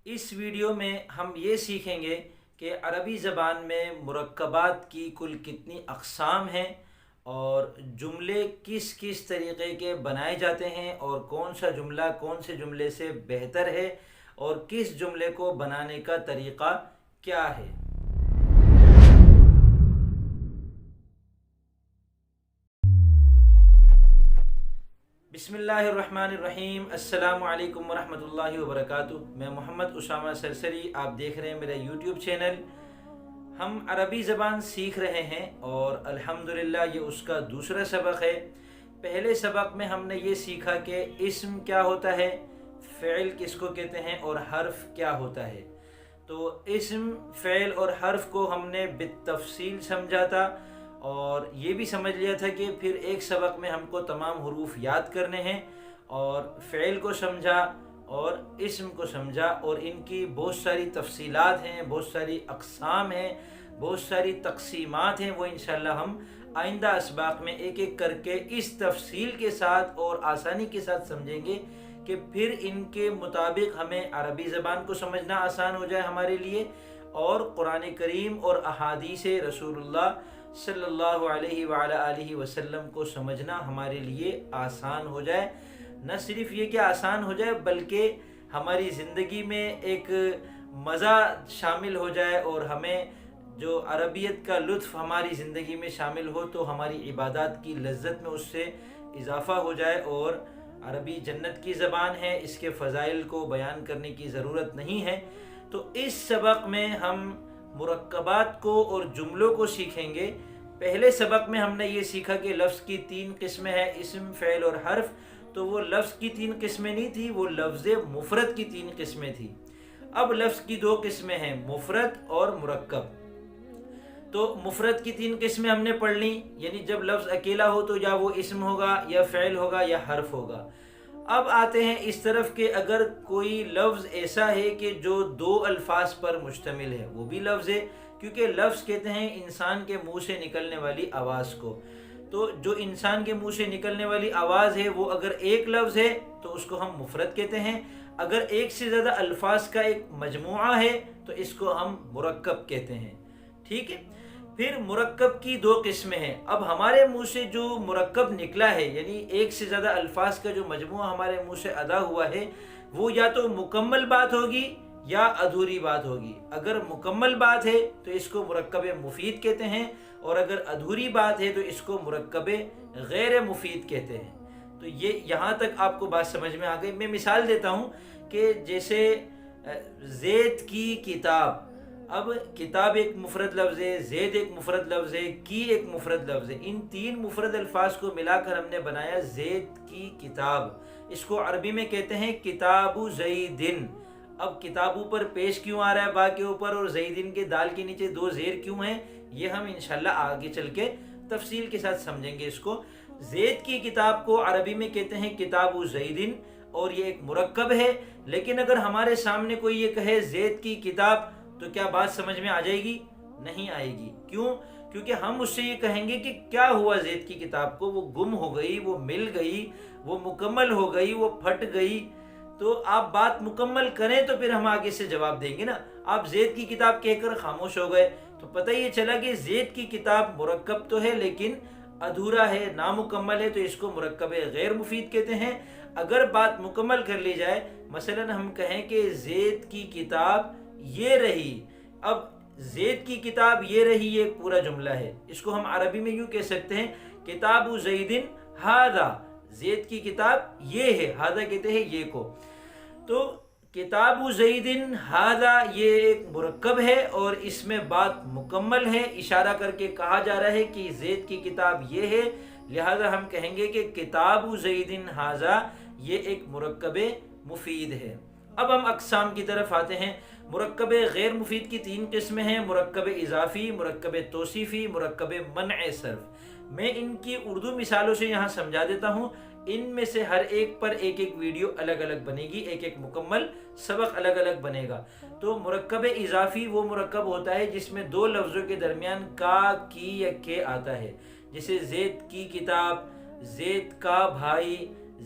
اس video میں ہم یہ سیکھیں گے کہ عربی زبان میں مرکبات کی کل کتنی اقسام ہیں، اور جملے کس کس طریقے کے بنائے جاتے ہیں، اور کون سا جملہ کون سے جملے سے بہتر ہے، اور کس جملے کو بنانے کا طریقہ کیا ہے۔ بسم اللہ الرحمن الرحیم۔ السلام علیکم ورحمۃ اللہ وبرکاتہ۔ میں محمد اسامہ سرسری، آپ دیکھ رہے ہیں میرا یوٹیوب چینل۔ ہم عربی زبان سیکھ رہے ہیں اور الحمدللہ یہ اس کا دوسرا سبق ہے۔ پہلے سبق میں ہم نے یہ سیکھا کہ اسم کیا ہوتا ہے، فعل کس کو کہتے ہیں، اور حرف کیا ہوتا ہے۔ تو اسم، فعل اور حرف کو ہم نے بالتفصیل سمجھا تھا، اور یہ بھی سمجھ لیا تھا کہ پھر ایک سبق میں ہم کو تمام حروف یاد کرنے ہیں، اور فعل کو سمجھا اور اسم کو سمجھا، اور ان کی بہت ساری تفصیلات ہیں، بہت ساری اقسام ہیں، بہت ساری تقسیمات ہیں۔ وہ انشاءاللہ ہم آئندہ اسباق میں ایک ایک کر کے اس تفصیل کے ساتھ اور آسانی کے ساتھ سمجھیں گے کہ پھر ان کے مطابق ہمیں عربی زبان کو سمجھنا آسان ہو جائے ہمارے لیے، اور قرآن کریم اور احادیث رسول اللہ صلی اللہ علیہ وعلی آلہ وسلم کو سمجھنا ہمارے لیے آسان ہو جائے۔ نہ صرف یہ کہ آسان ہو جائے، بلکہ ہماری زندگی میں ایک مزہ شامل ہو جائے، اور ہمیں جو عربیت کا لطف ہماری زندگی میں شامل ہو تو ہماری عبادات کی لذت میں اس سے اضافہ ہو جائے۔ اور عربی جنت کی زبان ہے، اس کے فضائل کو بیان کرنے کی ضرورت نہیں ہے۔ تو اس سبق میں ہم مرکبات کو اور جملوں کو سیکھیں گے۔ پہلے سبق میں ہم نے یہ سیکھا کہ لفظ کی 3 قسمیں ہیں، اسم، فعل اور حرف۔ تو وہ لفظ کی 3 قسمیں نہیں تھی، وہ لفظ مفرد کی 3 قسمیں تھی۔ اب لفظ کی 2 قسمیں ہیں، مفرد اور مرکب۔ تو مفرد کی 3 قسمیں ہم نے پڑھ لیں، یعنی جب لفظ اکیلا ہو تو یا وہ اسم ہوگا، یا فعل ہوگا، یا حرف ہوگا۔ اب آتے ہیں اس طرف کہ اگر کوئی لفظ ایسا ہے کہ جو 2 الفاظ پر مشتمل ہے، وہ بھی لفظ ہے، کیونکہ لفظ کہتے ہیں انسان کے منہ سے نکلنے والی آواز کو۔ تو جو انسان کے منہ سے نکلنے والی آواز ہے وہ اگر ایک لفظ ہے تو اس کو ہم مفرد کہتے ہیں، اگر ایک سے زیادہ الفاظ کا ایک مجموعہ ہے تو اس کو ہم مرکب کہتے ہیں۔ ٹھیک ہے، پھر مرکب کی 2 قسمیں ہیں۔ اب ہمارے منہ سے جو مرکب نکلا ہے، یعنی ایک سے زیادہ الفاظ کا جو مجموعہ ہمارے منہ سے ادا ہوا ہے، وہ یا تو مکمل بات ہوگی یا ادھوری بات ہوگی۔ اگر مکمل بات ہے تو اس کو مرکب مفید کہتے ہیں، اور اگر ادھوری بات ہے تو اس کو مرکب غیر مفید کہتے ہیں۔ تو یہ یہاں تک آپ کو بات سمجھ میں آ گئی۔ میں مثال دیتا ہوں کہ جیسے زید کی کتاب۔ اب کتاب ایک مفرد لفظ ہے، زید ایک مفرد لفظ ہے، کی ایک مفرد لفظ ہے۔ ان 3 مفرد الفاظ کو ملا کر ہم نے بنایا زید کی کتاب۔ اس کو عربی میں کہتے ہیں کتاب زیدن۔ اب کتابوں پر پیش کیوں آ رہا ہے با کے اوپر، اور زیدن کے دال کے نیچے 2 زیر کیوں ہیں، یہ ہم انشاءاللہ آگے چل کے تفصیل کے ساتھ سمجھیں گے اس کو۔ زید کی کتاب کو عربی میں کہتے ہیں کتاب زیدن، اور یہ ایک مرکب ہے۔ لیکن اگر ہمارے سامنے کوئی یہ کہے زید کی کتاب، تو کیا بات سمجھ میں آ جائے گی؟ نہیں آئے گی۔ کیوں؟ کیونکہ ہم اس سے یہ کہیں گے کہ کیا ہوا زید کی کتاب کو، وہ گم ہو گئی، وہ مل گئی، وہ مکمل ہو گئی، وہ پھٹ گئی۔ تو آپ بات مکمل کریں تو پھر ہم آگے سے جواب دیں گے نا۔ آپ زید کی کتاب کہہ کر خاموش ہو گئے تو پتہ یہ چلا کہ زید کی کتاب مرکب تو ہے لیکن ادھورا ہے، نامکمل ہے، تو اس کو مرکب غیر مفید کہتے ہیں۔ اگر بات مکمل کر لی جائے، مثلا ہم کہیں کہ زید کی کتاب یہ رہی۔ اب زید کی کتاب یہ رہی، یہ ایک پورا جملہ ہے۔ اس کو ہم عربی میں یوں کہہ سکتے ہیں کتاب زیدن ھذا، زید کی کتاب یہ ہے، ھذا کہتے ہیں یہ کو۔ تو کتاب زیدن ھذا یہ ایک مرکب ہے، اور اس میں بات مکمل ہے، اشارہ کر کے کہا جا رہا ہے کہ زید کی کتاب یہ ہے، لہذا ہم کہیں گے کہ کتاب زیدن ھذا یہ ایک مرکب مفید ہے۔ اب ہم اقسام کی طرف آتے ہیں۔ مرکب غیر مفید کی 3 قسمیں ہیں، مرکب اضافی، مرکب توصیفی، مرکب منع صرف۔ میں ان کی اردو مثالوں سے یہاں سمجھا دیتا ہوں۔ ان میں سے ہر ایک پر ایک ایک ویڈیو الگ الگ بنے گی، ایک ایک مکمل سبق الگ الگ بنے گا۔ تو مرکب اضافی وہ مرکب ہوتا ہے جس میں 2 لفظوں کے درمیان کا، کی یا کے آتا ہے، جیسے زید کی کتاب، زید کا بھائی،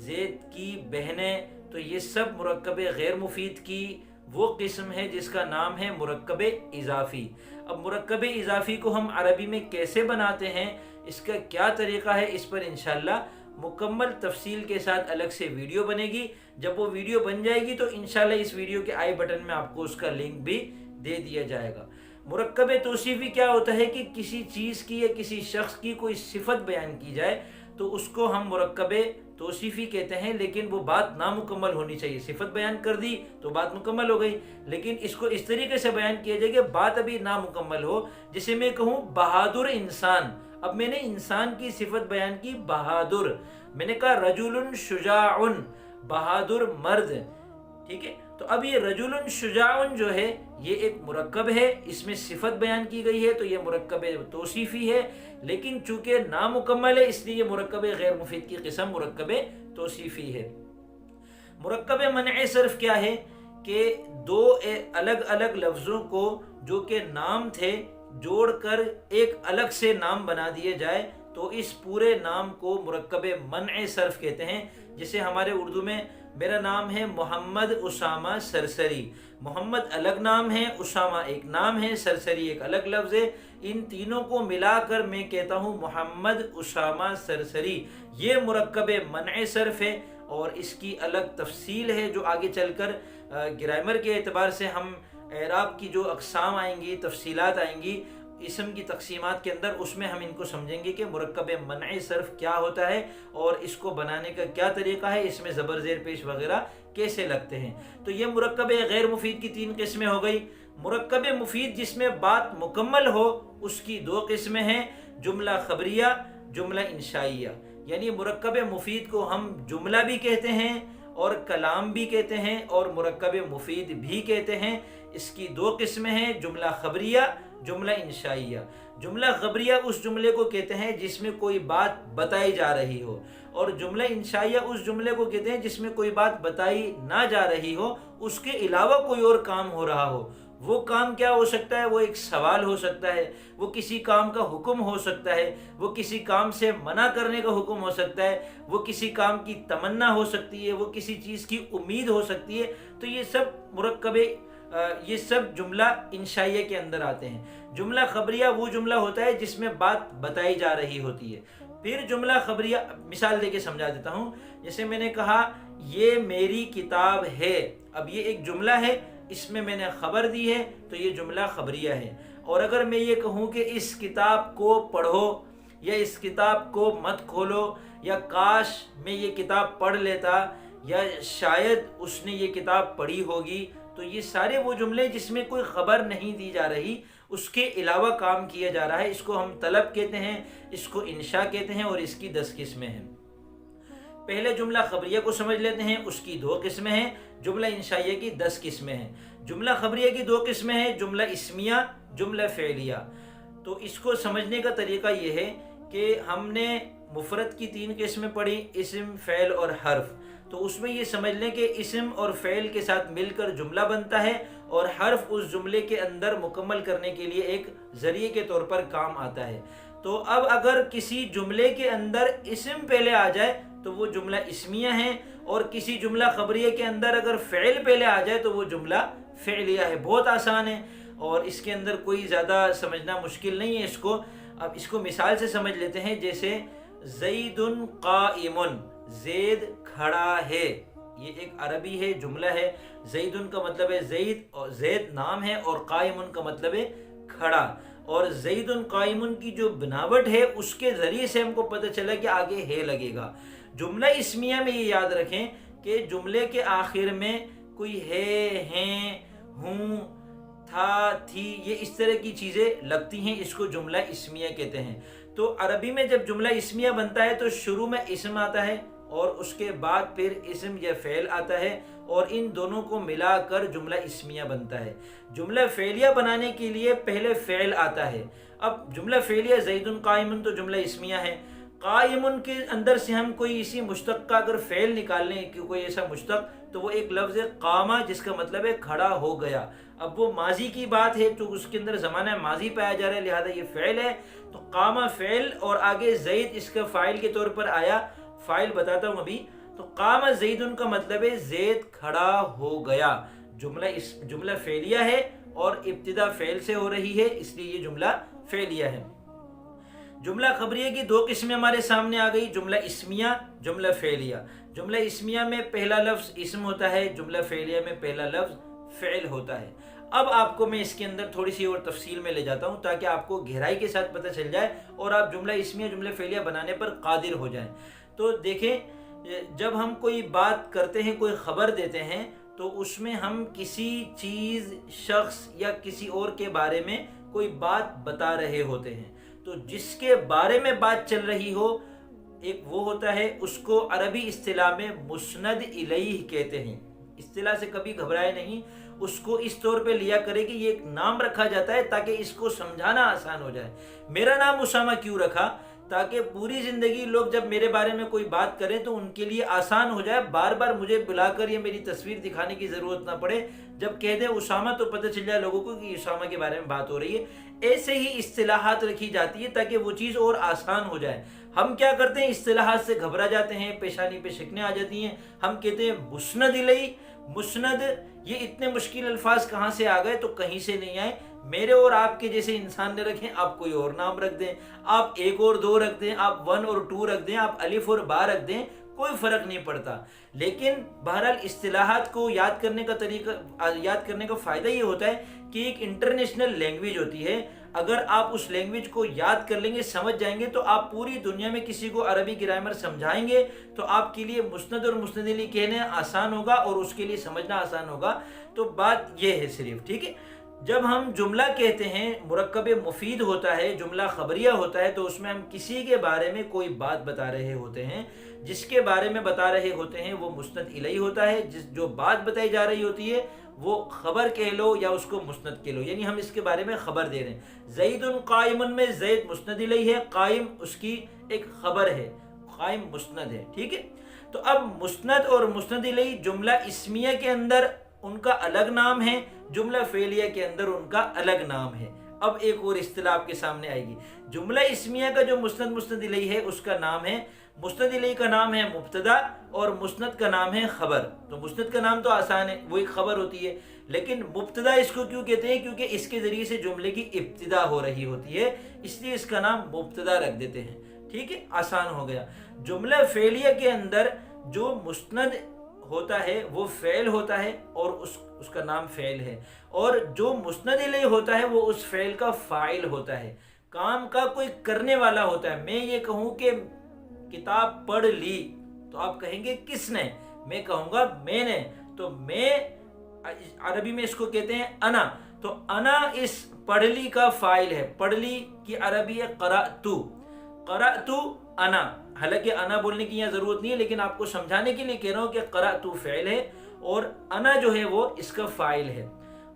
زید کی بہنیں۔ تو یہ سب مرکب غیر مفید کی وہ قسم ہے جس کا نام ہے مرکب اضافی۔ اب مرکب اضافی کو ہم عربی میں کیسے بناتے ہیں، اس کا کیا طریقہ ہے، اس پر انشاءاللہ مکمل تفصیل کے ساتھ الگ سے ویڈیو بنے گی۔ جب وہ ویڈیو بن جائے گی تو انشاءاللہ اس ویڈیو کے آئی بٹن میں آپ کو اس کا لنک بھی دے دیا جائے گا۔ مرکب توصیفی کیا ہوتا ہے کہ کسی چیز کی یا کسی شخص کی کوئی صفت بیان کی جائے تو اس کو ہم مرکب توصیفی کہتے ہیں، لیکن وہ بات نامکمل ہونی چاہیے۔ صفت بیان کر دی تو بات مکمل ہو گئی، لیکن اس کو اس طریقے سے بیان کیا جائے کہ بات ابھی نامکمل ہو۔ جسے میں کہوں بہادر انسان، اب میں نے انسان کی صفت بیان کی بہادر، میں نے کہا رجل شجاع، بہادر مرد، ٹھیک ہے؟ تو اب یہ رجل شجاع جو ہے یہ ایک مرکب ہے، اس میں صفت بیان کی گئی ہے تو یہ مرکب توصیفی ہے، لیکن چونکہ نامکمل ہے اس لیے یہ مرکب غیر مفید کی قسم مرکب توصیفی ہے۔ مرکب منع صرف کیا ہے کہ دو الگ الگ لفظوں کو جو کہ نام تھے جوڑ کر ایک الگ سے نام بنا دیے جائے تو اس پورے نام کو مرکب منع صرف کہتے ہیں۔ جسے ہمارے اردو میں میرا نام ہے محمد اسامہ سرسری، محمد الگ نام ہے، اسامہ ایک نام ہے، سرسری ایک الگ لفظ ہے، ان تینوں کو ملا کر میں کہتا ہوں محمد اسامہ سرسری۔ یہ مرکب منع صرف ہے اور اس کی الگ تفصیل ہے جو آگے چل کر گرامر کے اعتبار سے ہم اعراب کی جو اقسام آئیں گی، تفصیلات آئیں گی اسم کی تقسیمات کے اندر، اس میں ہم ان کو سمجھیں گے کہ مرکب منع صرف کیا ہوتا ہے اور اس کو بنانے کا کیا طریقہ ہے، اس میں زبر زیر پیش وغیرہ کیسے لگتے ہیں۔ تو یہ مرکب غیر مفید کی 3 قسمیں ہو گئی۔ مرکب مفید جس میں بات مکمل ہو اس کی 2 قسمیں ہیں، جملہ خبریہ، جملہ انشائیہ۔ یعنی مرکب مفید کو ہم جملہ بھی کہتے ہیں اور کلام بھی کہتے ہیں اور مرکب مفید بھی کہتے ہیں۔ اس کی 2 قسمیں ہیں، جملہ خبریہ، جملہ انشائیہ۔ جملہ خبریہ اس جملے کو کہتے ہیں جس میں کوئی بات بتائی جا رہی ہو، اور جملہ انشائیہ اس جملے کو کہتے ہیں جس میں کوئی بات بتائی نہ جا رہی ہو، اس کے علاوہ کوئی اور کام ہو رہا ہو۔ وہ کام کیا ہو سکتا ہے؟ وہ ایک سوال ہو سکتا ہے، وہ کسی کام کا حکم ہو سکتا ہے، وہ کسی کام سے منع کرنے کا حکم ہو سکتا ہے، وہ کسی کام کی تمنا ہو سکتی ہے، وہ کسی چیز کی امید ہو سکتی ہے۔ تو یہ سب یہ سب جملہ انشائیہ کے اندر آتے ہیں۔ جملہ خبریہ وہ جملہ ہوتا ہے جس میں بات بتائی جا رہی ہوتی ہے۔ پھر جملہ خبریہ مثال دے کے سمجھا دیتا ہوں۔ جیسے میں نے کہا یہ میری کتاب ہے، اب یہ ایک جملہ ہے، اس میں میں نے خبر دی ہے تو یہ جملہ خبریہ ہے۔ اور اگر میں یہ کہوں کہ اس کتاب کو پڑھو یا اس کتاب کو مت کھولو یا کاش میں یہ کتاب پڑھ لیتا یا شاید اس نے یہ کتاب پڑھی ہوگی، تو یہ سارے وہ جملے جس میں کوئی خبر نہیں دی جا رہی، اس کے علاوہ کام کیا جا رہا ہے، اس کو ہم طلب کہتے ہیں، اس کو انشاء کہتے ہیں اور اس کی 10 قسمیں ہیں۔ پہلے جملہ خبریہ کو سمجھ لیتے ہیں، اس کی 2 قسمیں ہیں، جملہ انشائیہ کی 10 قسمیں ہیں۔ جملہ خبریہ کی 2 قسمیں ہیں، جملہ اسمیہ، جملہ فعلیہ۔ تو اس کو سمجھنے کا طریقہ یہ ہے کہ ہم نے مفرد کی 3 قسمیں پڑھی، اسم، فعل اور حرف۔ تو اس میں یہ سمجھ لیں کہ اسم اور فعل کے ساتھ مل کر جملہ بنتا ہے اور حرف اس جملے کے اندر مکمل کرنے کے لیے ایک ذریعے کے طور پر کام آتا ہے۔ تو اب اگر کسی جملے کے اندر اسم پہلے آ جائے تو وہ جملہ اسمیہ ہے، اور کسی جملہ خبریہ کے اندر اگر فعل پہلے آ جائے تو وہ جملہ فعلیہ ہے۔ بہت آسان ہے اور اس کے اندر کوئی زیادہ سمجھنا مشکل نہیں ہے اس کو۔ اب اس کو مثال سے سمجھ لیتے ہیں، جیسے زید قائم، زید کھڑا ہے، یہ ایک عربی ہے، جملہ ہے۔ زید کا مطلب ہے زید، اور زید نام ہے، اور قائم کا مطلب ہے کھڑا۔ اور زید قائم کی جو بناوٹ ہے اس کے ذریعے سے ہم کو پتہ چلا کہ آگے ہے لگے گا۔ جملہ اسمیہ میں یہ یاد رکھیں کہ جملے کے آخر میں کوئی ہے، ہیں، ہوں، تھا، تھی، یہ اس طرح کی چیزیں لگتی ہیں، اس کو جملہ اسمیہ کہتے ہیں۔ تو عربی میں جب جملہ اسمیہ بنتا ہے تو شروع میں اسم آتا ہے اور اس کے بعد پھر اسم یا فعل آتا ہے، اور ان دونوں کو ملا کر جملہ اسمیہ بنتا ہے۔ جملہ فعلیہ بنانے کے لیے پہلے فعل آتا ہے۔ اب جملہ فعلیہ زید قائم تو جملہ اسمیہ ہے، قائم کے اندر سے ہم کوئی اسی مشتق کا اگر فعل نکال لیں کہ کوئی ایسا مشتق، تو وہ ایک لفظ ہے قامہ، جس کا مطلب ہے کھڑا ہو گیا۔ اب وہ ماضی کی بات ہے تو اس کے اندر زمانہ ماضی پایا جا رہا ہے، لہذا یہ فعل ہے، تو قامہ فعل اور آگے زید اس کا فاعل کے طور پر آیا۔ فاعل بتاتا ہوں ابھی۔ تو قام زید کا مطلب ہے زید کھڑا ہو گیا۔ جملہ فعلیہ ہے اور ابتدا فعل سے ہو رہی ہے، اس لیے یہ جملہ فعلیہ ہے۔ جملہ خبریہ کی دو قسمیں ہمارے سامنے آ گئی، جملہ اسمیہ، جملہ فعلیہ۔ جملہ اسمیہ میں پہلا لفظ اسم ہوتا ہے، جملہ فعلیہ میں پہلا لفظ فعل ہوتا ہے۔ اب آپ کو میں اس کے اندر تھوڑی سی اور تفصیل میں لے جاتا ہوں تاکہ آپ کو گہرائی کے ساتھ پتہ چل جائے اور آپ جملہ اسمیہ جملہ فعلیہ بنانے پر قادر ہو جائیں۔ تو دیکھیں، جب ہم کوئی بات کرتے ہیں، کوئی خبر دیتے ہیں، تو اس میں ہم کسی چیز، شخص یا کسی اور کے بارے میں کوئی بات بتا رہے ہوتے ہیں۔ تو جس کے بارے میں بات چل رہی ہو، ایک وہ ہوتا ہے، اس کو عربی اصطلاح میں مسند الیہ کہتے ہیں۔ اصطلاح سے کبھی گھبرائے نہیں، اس کو اس طور پہ لیا کرے کہ یہ ایک نام رکھا جاتا ہے تاکہ اس کو سمجھانا آسان ہو جائے۔ میرا نام اسامہ کیوں رکھا؟ تاکہ پوری زندگی لوگ جب میرے بارے میں کوئی بات کریں تو ان کے لیے آسان ہو جائے، بار بار مجھے بلا کر یہ میری تصویر دکھانے کی ضرورت نہ پڑے۔ جب کہہ دیں اسامہ تو پتہ چل جائے لوگوں کو کہ اسامہ کے بارے میں بات ہو رہی ہے۔ ایسے ہی اصطلاحات رکھی جاتی ہے تاکہ وہ چیز اور آسان ہو جائے۔ ہم کیا کرتے ہیں، اصطلاحات سے گھبرا جاتے ہیں، پیشانی پہ شکنیں آ جاتی ہیں۔ ہم کہتے ہیں مسند الیہ، مسند، یہ اتنے مشکل الفاظ کہاں سے آ گئے؟ تو کہیں سے نہیں آئے، میرے اور آپ کے جیسے انسان نے رکھیں۔ آپ کوئی اور نام رکھ دیں، آپ 1 اور 2 رکھ دیں، آپ 1 اور 2 رکھ دیں، آپ الف اور با رکھ دیں، کوئی فرق نہیں پڑتا۔ لیکن بہرحال اصطلاحات کو یاد کرنے کا فائدہ یہ ہوتا ہے کہ ایک انٹرنیشنل لینگویج ہوتی ہے۔ اگر آپ اس لینگویج کو یاد کر لیں گے، سمجھ جائیں گے، تو آپ پوری دنیا میں کسی کو عربی گرامر سمجھائیں گے تو آپ کے لیے مسند اور مسند الیہ کہنا آسان ہوگا اور اس کے لیے سمجھنا آسان ہوگا۔ تو بات یہ ہے صرف، ٹھیک ہے۔ جب ہم جملہ کہتے ہیں، مرکب مفید ہوتا ہے، جملہ خبریہ ہوتا ہے، تو اس میں ہم کسی کے بارے میں کوئی بات بتا رہے ہوتے ہیں۔ جس کے بارے میں بتا رہے ہوتے ہیں وہ مسند الیہ ہوتا ہے، جو بات بتائی جا رہی ہوتی ہے وہ خبر کہہ لو یا اس کو مسند کہہ لو، یعنی ہم اس کے بارے میں خبر دے رہے ہیں۔ زید قائم میں زید مسند الیہ ہے، قائم اس کی ایک خبر ہے، قائم مسند ہے، ٹھیک ہے۔ تو اب مسند اور مسند الیہ جملہ اسمیہ کے اندر ان کا الگ نام ہے، جملہ فعلیہ کے اندر ان کا الگ نام ہے۔ اب ایک اور اصطلاح آپ کے سامنے آئے گی۔ جملہ اسمیہ کا جو مسند الیہ ہے اس کا نام ہے، مسند الیہ کا نام ہے مبتدا اور مسند کا نام ہے خبر۔ تو مسند کا نام تو آسان ہے، وہ ایک خبر ہوتی ہے، لیکن مبتدا اس کو کیوں کہتے ہیں؟ کیونکہ اس کے ذریعے سے جملے کی ابتدا ہو رہی ہوتی ہے، اس لیے اس کا نام مبتدا رکھ دیتے ہیں، ٹھیک ہے، آسان ہو گیا۔ جملہ فعلیہ کے اندر جو مسند ہوتا ہے وہ فعل ہوتا ہے اور اس کا نام فعل ہے، اور جو مسند الیہ ہوتا ہے وہ اس فعل کا فاعل ہوتا ہے، کام کا کوئی کرنے والا ہوتا ہے۔ میں یہ کہوں کہ کتاب پڑھ لی تو آپ کہیں گے کس نے؟ میں کہوں گا میں نے، تو میں عربی میں اس کو کہتے ہیں انا، تو انا اس پڑھ لی کا فاعل ہے۔ پڑھ لی کی عربی ہے قرأتو، قرأتو انا، حالانکہ انا بولنے کی یہاں ضرورت نہیں ہے لیکن آپ کو سمجھانے کے لیے کہہ رہا ہوں کہ قرأتو فعل ہے اور انا جو ہے وہ اس کا فاعل ہے۔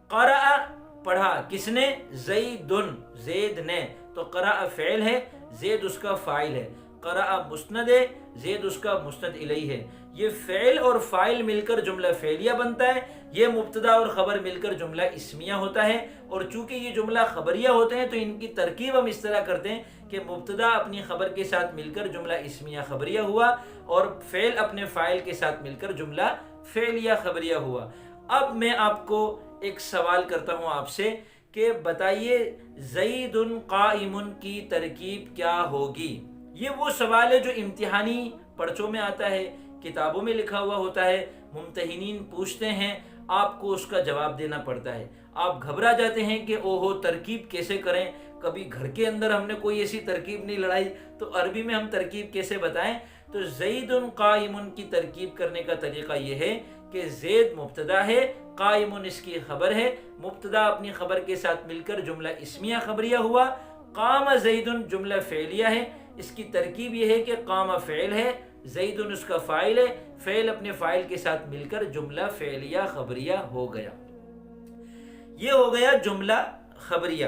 قرأ پڑھا، کس نے؟ زیدن، زید نے، تو قرأ فعل ہے، زید اس کا فاعل ہے۔ قرأ مسند ہے، زید اس کا مسند الیہ ہے۔ یہ فعل اور فاعل مل کر جملہ فعلیہ بنتا ہے، یہ مبتدا اور خبر مل کر جملہ اسمیہ ہوتا ہے۔ اور چونکہ یہ جملہ خبریہ ہوتے ہیں تو ان کی ترکیب ہم اس طرح کرتے ہیں کہ مبتدا اپنی خبر کے ساتھ مل کر جملہ اسمیہ خبریہ ہوا اور فعل اپنے فاعل کے ساتھ مل کر جملہ فعلیہ خبریہ ہوا۔ اب میں آپ کو ایک سوال کرتا ہوں آپ سے کہ بتائیے زید قائم کی ترکیب کیا ہوگی؟ یہ وہ سوال ہے جو امتحانی پرچوں میں آتا ہے، کتابوں میں لکھا ہوا ہوتا ہے، ممتحنین پوچھتے ہیں، آپ کو اس کا جواب دینا پڑتا ہے۔ آپ گھبرا جاتے ہیں کہ اوہو ترکیب کیسے کریں، کبھی گھر کے اندر ہم نے کوئی ایسی ترکیب نہیں لڑائی تو عربی میں ہم ترکیب کیسے بتائیں؟ تو زید قائم کی ترکیب کرنے کا طریقہ یہ ہے کہ زید مبتدا ہے، قائم اس کی خبر ہے، مبتدا اپنی خبر کے ساتھ مل کر جملہ اسمیہ خبریہ ہوا، قام زید جملہ فعلیہ ہے۔ اس کی ترکیب یہ ہے کہ قام فعل ہے، زید اس کا فاعل ہے، فعل اپنے فاعل کے ساتھ مل کر جملہ فعلیہ خبریہ ہو گیا۔ یہ ہو گیا جملہ خبریہ۔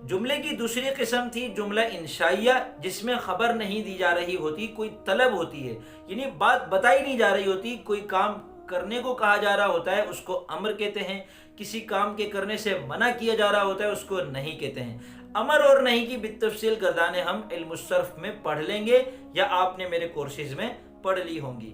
جملے کی دوسری قسم تھی جملہ انشائیہ، جس میں خبر نہیں دی جا رہی ہوتی، کوئی طلب ہوتی ہے، یعنی بات بتائی نہیں جا رہی ہوتی، کوئی کام کرنے کو کہا جا رہا ہوتا ہے، اس کو امر کہتے ہیں۔ کسی کام کے کرنے سے منع کیا جا رہا ہوتا ہے، اس کو نہیں کہتے ہیں۔ امر اور نہیں کی بالتفصیل گردانیں ہم علم الصرف میں پڑھ لیں گے یا آپ نے میرے کورسز میں پڑھ لی ہوں گی۔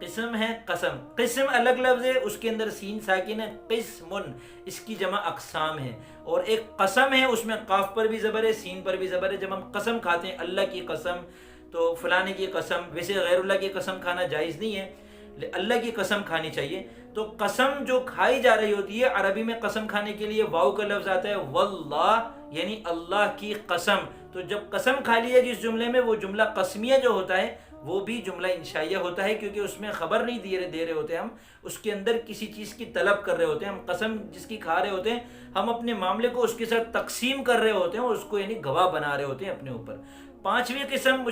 قسم ہے قسم، قسم الگ لفظ ہے، اس کے اندر سین ساکن ہے، قسمن اس کی جمع اقسام ہے، اور ایک قسم ہے اس میں قاف پر بھی زبر ہے، سین پر بھی زبر ہے۔ جب ہم قسم کھاتے ہیں اللہ کی قسم تو فلانے کی قسم، ویسے غیر اللہ کی قسم کھانا جائز نہیں ہے، اللہ کی قسم کھانی چاہیے۔ تو قسم جو کھائی جا رہی ہوتی ہے، عربی میں قسم کھانے کے لیے واو کا لفظ آتا ہے، واللہ یعنی اللہ کی قسم۔ تو جب قسم کھا لی ہے جس جملے میں، وہ جملہ قسمیہ جو ہوتا ہے وہ بھی جملہ انشائیہ ہوتا ہے، کیونکہ اس میں خبر نہیں دے رہے ہوتے ہم، اس کے اندر کسی چیز کی طلب کر رہے ہوتے ہیں ہم، قسم جس کی کھا رہے ہوتے ہیں ہم، اپنے معاملے کو اس کے ساتھ تقسیم کر رہے ہوتے ہیں، اس کو یعنی گواہ بنا رہے ہوتے ہیں اپنے اوپر۔ پانچویں قسم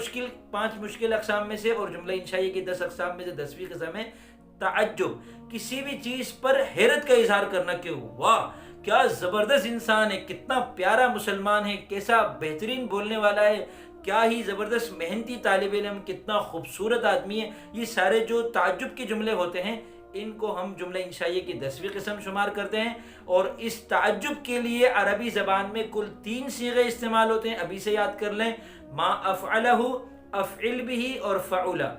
پانچ مشکل اقسام میں سے، اور جملہ انشائیہ کی 10 اقسام میں سے 10ویں قسم ہے تعجب، کسی بھی چیز پر حیرت کا اظہار کرنا کہ واہ کیا زبردست انسان ہے، کتنا پیارا مسلمان ہے، کیسا بہترین بولنے والا ہے، کیا ہی زبردست محنتی طالب علم، کتنا خوبصورت آدمی ہے۔ یہ سارے جو تعجب کے جملے ہوتے ہیں ان کو ہم جملہ انشائیہ کی 10ویں قسم شمار کرتے ہیں، اور اس تعجب کے لیے عربی زبان میں کل 3 صیغے استعمال ہوتے ہیں، ابھی سے یاد کر لیں، ما افعلہ، افعل بھی، اور فعلہ۔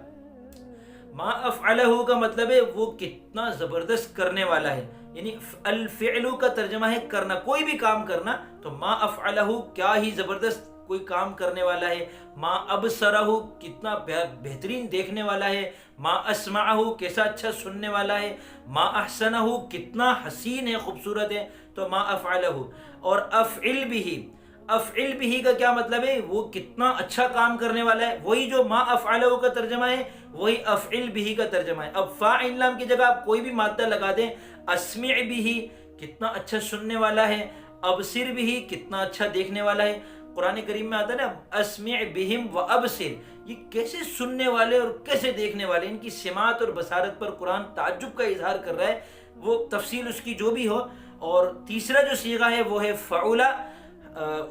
ما افعلہ کا مطلب ہے وہ کتنا زبردست کرنے والا ہے، یعنی الفعل کا ترجمہ ہے کرنا، کوئی بھی کام کرنا، تو ما افعلہ کیا ہی زبردست کوئی کام کرنے والا ہے، ما ابصرہ کتنا بہترین دیکھنے والا ہے، ما اسمعہ کیسا اچھا سننے والا ہے، ما احسنہ کتنا حسین ہے، خوبصورت ہے، تو ما افعلہ۔ اور افعل بھی، افعل بھی کا کیا مطلب ہے، وہ کتنا اچھا کام کرنے والا ہے، وہی جو ما افعلہ کا ترجمہ ہے وہی افعل بھی کا ترجمہ ہے۔ اب فاعل لام کی جگہ آپ کوئی بھی مادہ لگا دیں، اسمع بھی کتنا اچھا سننے والا ہے، ابصر بھی کتنا اچھا دیکھنے والا ہے۔ قرآن کریم میں آتا ہے نا اسمع بہم و ابصر، یہ کیسے سننے والے اور کیسے دیکھنے والے، ان کی سماعت اور بصارت پر قرآن تعجب کا اظہار کر رہا ہے، وہ تفصیل اس کی جو بھی ہو۔ اور تیسرا جو صیغہ ہے وہ ہے فعولہ،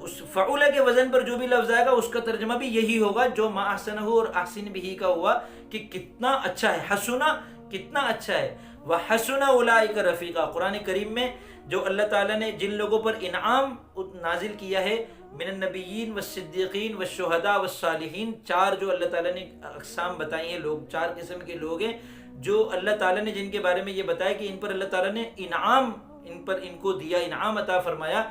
اس فعولہ کے وزن پر جو بھی لفظ آئے گا اس کا ترجمہ بھی یہی ہوگا جو ما احسنہ اور احسن بھی کا ہوا، کہ کتنا اچھا ہے، حسنہ کتنا اچھا ہے، وحسن اولئک رفیقا۔ قرآن کریم میں جو اللہ تعالیٰ نے جن لوگوں پر انعام نازل کیا ہے، من النبیین والصدیقین والشہداء والصالحین، 4 جو اللہ تعالیٰ نے اقسام بتائی ہیں، لوگ 4 قسم کے لوگ ہیں جو اللہ تعالیٰ نے جن کے بارے میں یہ بتایا کہ ان پر اللہ تعالیٰ نے انعام ان کو دیا، انعام عطا فرمایا،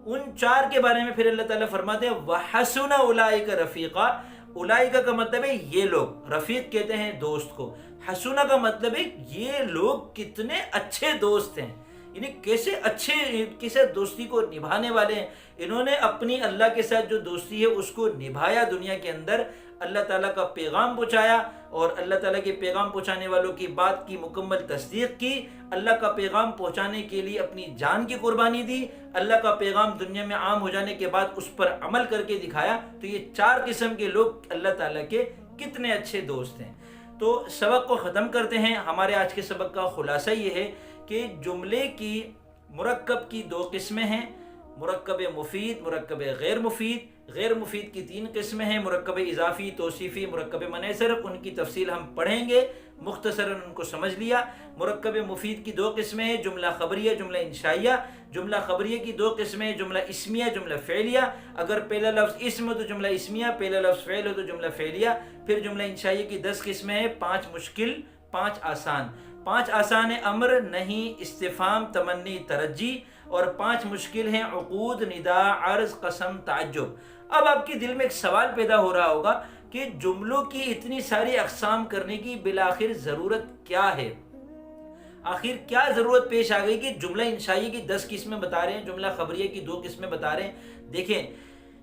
ان 4 کے بارے میں پھر اللہ تعالیٰ فرماتے ہیں وحسن اولئک رفیقا۔ اولئک کا مطلب ہے یہ لوگ، رفیق کہتے ہیں دوست کو، حسنہ کا مطلب ہے یہ لوگ کتنے اچھے دوست ہیں، یعنی کیسے دوستی کو نبھانے والے ہیں، انہوں نے اپنی اللہ کے ساتھ جو دوستی ہے اس کو نبھایا، دنیا کے اندر اللہ تعالیٰ کا پیغام پہنچایا، اور اللہ تعالیٰ کے پیغام پہنچانے والوں کی بات کی مکمل تصدیق کی، اللہ کا پیغام پہنچانے کے لیے اپنی جان کی قربانی دی، اللہ کا پیغام دنیا میں عام ہو جانے کے بعد اس پر عمل کر کے دکھایا۔ تو یہ 4 قسم کے لوگ اللہ تعالیٰ کے کتنے اچھے دوست ہیں۔ تو سبق کو ختم کرتے ہیں۔ ہمارے آج کے سبق کا خلاصہ یہ ہے کہ جملے کی مرکب کی 2 قسمیں ہیں، مرکب مفید، مرکب غیر مفید۔ غیر مفید کی 3 قسمیں ہیں، مرکب اضافی، توصیفی، مرکب منع صرف، ان کی تفصیل ہم پڑھیں گے، مختصراً ان کو سمجھ لیا۔ مرکب مفید کی 2 قسمیں ہیں، جملہ خبریہ، جملہ انشائیہ۔ جملہ خبریہ کی 2 قسمیں ہیں، جملہ اسمیہ، جملہ فعلیہ۔ اگر پہلا لفظ اسم ہو تو جملہ اسمیہ، پہلا لفظ فعل ہو تو جملہ فعلیہ۔ پھر جملہ انشائیہ کی 10 قسمیں ہیں، 5 مشکل، 5 آسان۔ 5 آسان امر، نہیں، استفہام، تمنی، ترجی، اور 5 مشکل ہیں عقود، ندا، عرض، قسم، تعجب۔ اب آپ کے دل میں ایک سوال پیدا ہو رہا ہوگا کہ جملوں کی اتنی ساری اقسام کرنے کی بالآخر ضرورت کیا ہے؟ آخر کیا ضرورت پیش آ گئی کہ جملہ انشائیہ کی 10 قسمیں بتا رہے ہیں، جملہ خبریہ کی 2 قسمیں بتا رہے ہیں؟ دیکھیں،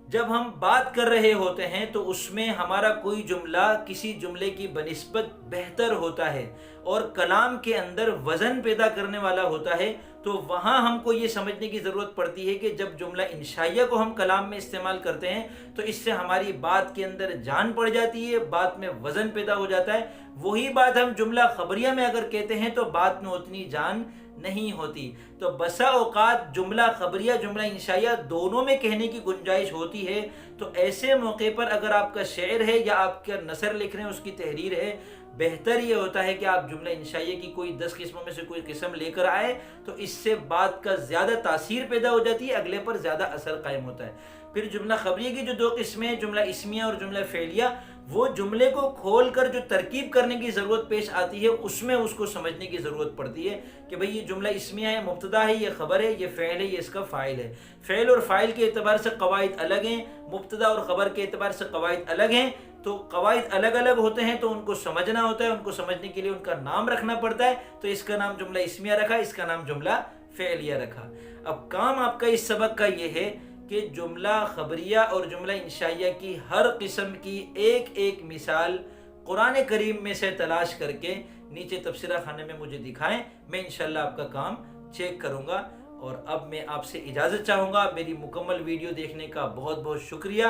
جب ہم بات کر رہے ہوتے ہیں تو اس میں ہمارا کوئی جملہ کسی جملے کی بنسبت بہتر ہوتا ہے اور کلام کے اندر وزن پیدا کرنے والا ہوتا ہے، تو وہاں ہم کو یہ سمجھنے کی ضرورت پڑتی ہے کہ جب جملہ انشائیہ کو ہم کلام میں استعمال کرتے ہیں تو اس سے ہماری بات کے اندر جان پڑ جاتی ہے، بات میں وزن پیدا ہو جاتا ہے۔ وہی بات ہم جملہ خبریہ میں اگر کہتے ہیں تو بات میں اتنی جان نہیں ہوتی۔ تو بسا اوقات جملہ خبریہ، جملہ انشائیہ دونوں میں کہنے کی گنجائش ہوتی ہے، تو ایسے موقع پر اگر آپ کا شعر ہے یا آپ کا نثر لکھ رہے ہیں، اس کی تحریر ہے، بہتر یہ ہوتا ہے کہ آپ جملہ انشائیہ کی کوئی 10 قسموں میں سے کوئی قسم لے کر آئے تو اس سے بات کا زیادہ تاثیر پیدا ہو جاتی ہے، اگلے پر زیادہ اثر قائم ہوتا ہے۔ پھر جملہ خبریہ کی جو 2 قسمیں، جملہ اسمیہ اور جملہ فعلیہ، وہ جملے کو کھول کر جو ترکیب کرنے کی ضرورت پیش آتی ہے اس میں اس کو سمجھنے کی ضرورت پڑتی ہے کہ بھئی یہ جملہ اسمیہ ہے، مبتدا ہے، یہ خبر ہے، یہ فعل ہے، یہ اس کا فاعل ہے۔ فعل اور فاعل کے اعتبار سے قواعد الگ ہیں، مبتدا اور خبر کے اعتبار سے قواعد الگ ہیں، تو قواعد الگ الگ ہوتے ہیں تو ان کو سمجھنا ہوتا ہے، ان کو سمجھنے کے لیے ان کا نام رکھنا پڑتا ہے، تو اس کا نام جملہ اسمیہ رکھا، اس کا نام جملہ فعلیہ رکھا۔ اب کام آپ کا اس سبق کا یہ ہے کہ جملہ خبریہ اور جملہ انشائیہ کی ہر قسم کی ایک ایک مثال قرآن کریم میں سے تلاش کر کے نیچے تبصرہ خانے میں مجھے دکھائیں، میں انشاءاللہ آپ کا کام چیک کروں گا۔ اور اب میں آپ سے اجازت چاہوں گا، میری مکمل ویڈیو دیکھنے کا بہت بہت شکریہ۔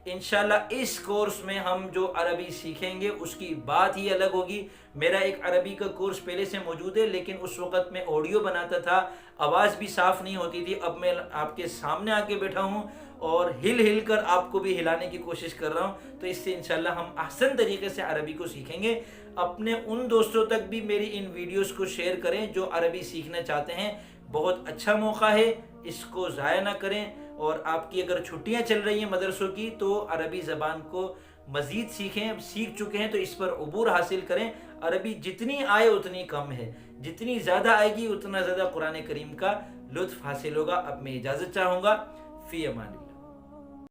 انشاءاللہ اس کورس میں ہم جو عربی سیکھیں گے اس کی بات ہی الگ ہوگی۔ میرا ایک عربی کا کورس پہلے سے موجود ہے، لیکن اس وقت میں آڈیو بناتا تھا، آواز بھی صاف نہیں ہوتی تھی۔ اب میں آپ کے سامنے آ کے بیٹھا ہوں اور ہل ہل کر آپ کو بھی ہلانے کی کوشش کر رہا ہوں، تو اس سے انشاءاللہ ہم احسن طریقے سے عربی کو سیکھیں گے۔ اپنے ان دوستوں تک بھی میری ان ویڈیوز کو شیئر کریں جو عربی سیکھنا چاہتے ہیں، بہت اچھا موقع ہے، اس کو ضائع نہ کریں۔ اور آپ کی اگر چھٹیاں چل رہی ہیں مدرسوں کی تو عربی زبان کو مزید سیکھیں، سیکھ چکے ہیں تو اس پر عبور حاصل کریں۔ عربی جتنی آئے اتنی کم ہے، جتنی زیادہ آئے گی اتنا زیادہ قرآن کریم کا لطف حاصل ہوگا۔ اب میں اجازت چاہوں گا، فی امان اللہ۔